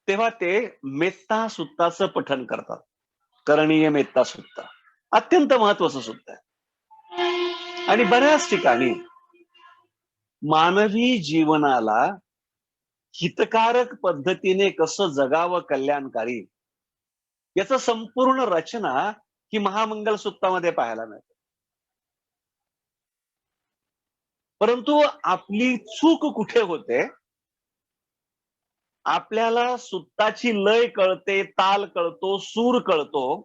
A: तेव्हा ते मेत्ता सुत्ताचं पठण करतात. करणीय मेत्ता सुत्त अत्यंत महत्वाचं सुत्त आहे. आणि बऱ्याच ठिकाणी मानवी जीवनाला हितकारक पद्धतीने कसं जगावं कल्याणकारी याचं संपूर्ण रचना ही महामंगल सुत्तामध्ये पाहायला मिळते. परंतु आपली चूक कुठे होते, आपल्याला सुत्ताची लय कळते, ताल कळतो, सूर कळतो,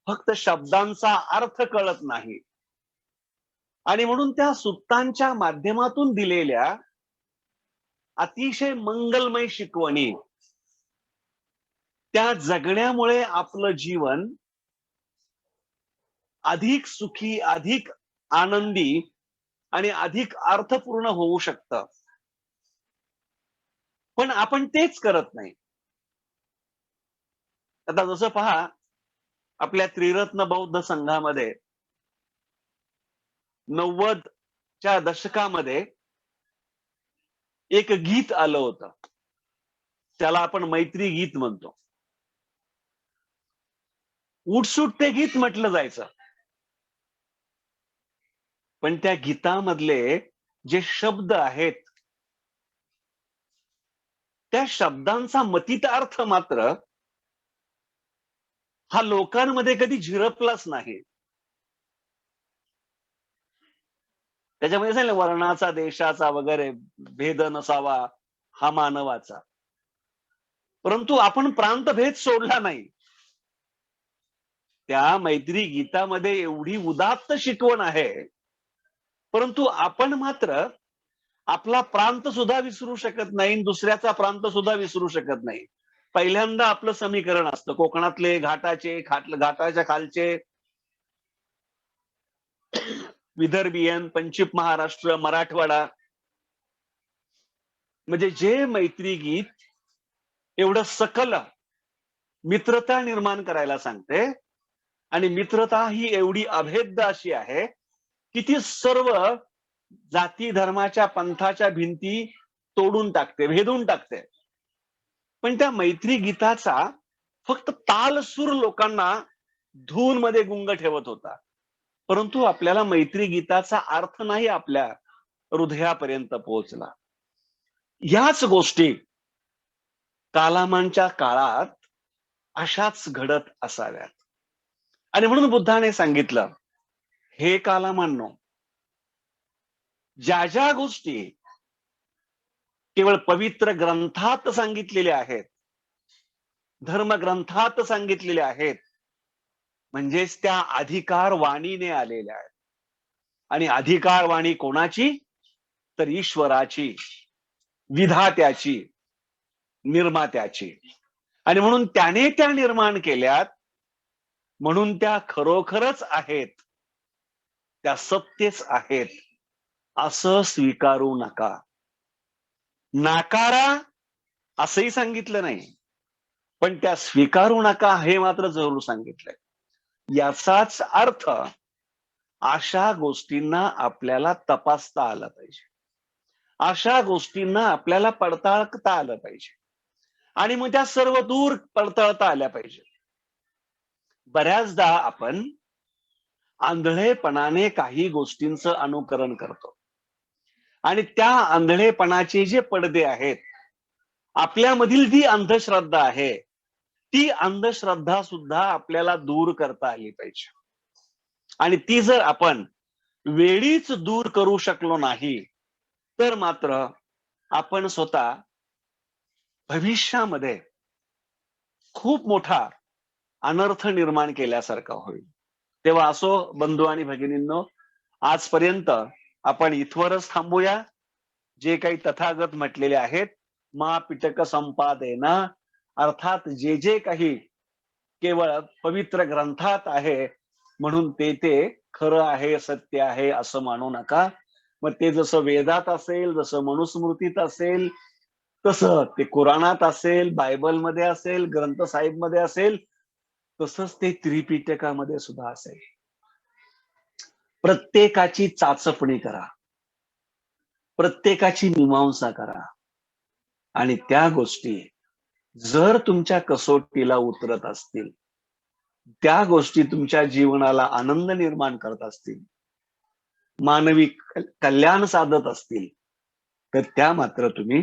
A: फक्त शब्दांचा अर्थ कळत नाही. आणि म्हणून त्या सुत्तांच्या माध्यमातून दिलेल्या अतिशय मंगलमय शिकवणी, त्या जगण्यामुळे आपलं जीवन अधिक सुखी, अधिक आनंदी आणि अधिक अर्थपूर्ण होऊ शकतं. पण आपण तेच करत नाही. आता जसं पहा, आपल्या त्रिरत्न बौद्ध संघामध्ये 90च्या दशकामध्ये एक गीत आलं होतं. त्याला आपण मैत्री गीत म्हणतो. उठसूट ते गीत म्हटलं जायचं. पण त्या गीतामधले जे शब्द आहेत, त्या शब्दांचा मतितार्थ मात्र हा लोकांमध्ये कधी झिरपलाच नाही. त्याच्यामध्ये सांगितलं वर्णाचा, देशाचा वगैरे भेद नसावा हा मानवाचा. परंतु आपण प्रांतभेद सोडला नाही. त्या मैत्री गीतामध्ये एवढी उदात्त शिकवण आहे, परंतु आपण मात्र आपला प्रांत सुद्धा विसरू शकत नाही, दुसऱ्याचा प्रांत सुद्धा विसरू शकत नाही. पहिल्यांदा आपलं समीकरण असतं कोकणातले घाटाचे, घाटाच्या खालचे विदर्भीयन, पश्चिम महाराष्ट्र, मराठवाडा. म्हणजे जे मैत्री गीत एवढं सकल मित्रता निर्माण करायला सांगते, आणि मित्रता ही एवढी अभेद्य अशी आहे की ती सर्व जाती धर्माच्या पंथाच्या भिंती तोडून टाकते, भेदून टाकते. पण त्या मैत्री गीताचा फक्त ताल सूर लोकांना धून मध्ये गुंग ठेवत होता. परंतु आपल्याला मैत्री गीताचा अर्थ नाही आपल्या हृदयापर्यंत पोहोचला. याच गोष्टी कालामानच्या काळात अशाच घडत असाव्यात. आणि म्हणून बुद्धाने सांगितलं, हे कालामान्यो, ज्या ज्या गोष्टी केवळ पवित्र ग्रंथात सांगितलेल्या आहेत, धर्मग्रंथात सांगितलेल्या आहेत, म्हणजेच त्या अधिकार वाणीने आलेल्या आहेत. आणि अधिकार वाणी कोणाची? तर ईश्वराची, विधात्याची, निर्मात्याची. आणि म्हणून त्याने त्या निर्माण केल्यात, म्हणून त्या खरोखरच आहेत, त्या सत्यच आहेत, असं स्वीकारू नका. नाकारा असंही सांगितलं नाही, पण त्या स्वीकारू नका हे मात्र जरूर सांगितलंय. याचाच अर्थ अशा गोष्टींना आपल्याला तपासता आलं पाहिजे, अशा गोष्टींना आपल्याला पडताळता आलं पाहिजे, आणि मग त्या सर्व दूर पडताळता आल्या पाहिजे. बऱ्याचदा आपण आंधळेपणाने काही गोष्टींचं अनुकरण करतो, आणि त्या आंधळेपणाचे जे पडदे आहेत, आपल्यामधील जी अंधश्रद्धा आहे, ती अंधश्रद्धा सुद्धा आपल्याला दूर करता आली पाहिजे. आणि ती जर आपण वेळीच दूर करू शकलो नाही, तर मात्र आपण स्वतः भविष्यामध्ये खूप मोठा अनर्थ निर्माण केल्यासारखा होईल. तेव्हा असो बंधू आणि भगिनींनो, आजपर्यंत आपण इथवरच थांबूया. जे काही तथागत म्हटलेले आहेत, मा पिटक संपादेना, अर्थात जे जे काही केवळ पवित्र ग्रंथात आहे म्हणून ते खरं आहे, सत्य आहे असं मानू नका. मग ते जसं वेदात असेल, जसं मनुस्मृतीत असेल, तसं ते कुराणात असेल, बायबलमध्ये असेल, ग्रंथ साहिब मध्ये असेल, तसंच ते त्रिपिटकामध्ये सुद्धा असेल. प्रत्येकाची चाचपणी करा, प्रत्येकाची मीमांसा करा, आणि त्या गोष्टी जर तुमच्या कसोटीला उतरत असतील, त्या गोष्टी तुमच्या जीवनाला आनंद निर्माण करत असतील, मानवी कल्याण साधत असतील, तर त्या मात्र तुम्ही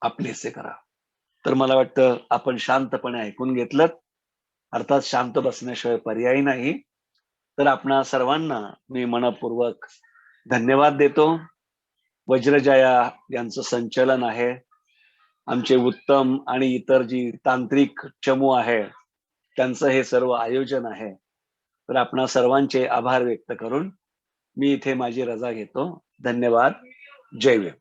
A: आपलेसे करा. तर मला वाटतं आपण शांतपणे ऐकून घेतलं. अर्थात शांत बसण्याशिवाय पर्याय नाही. तर आपणा सर्वांना मी मनपूर्वक धन्यवाद देतो. वज्रजया यांचं संचलन आहे, आमचे उत्तम आणि इतर जी तांत्रिक चमू आहे त्यांचं हे सर्व आयोजन आहे. तर आपणा सर्वांचे आभार व्यक्त करून मी इथे माझी रजा घेतो. धन्यवाद. जय भीम.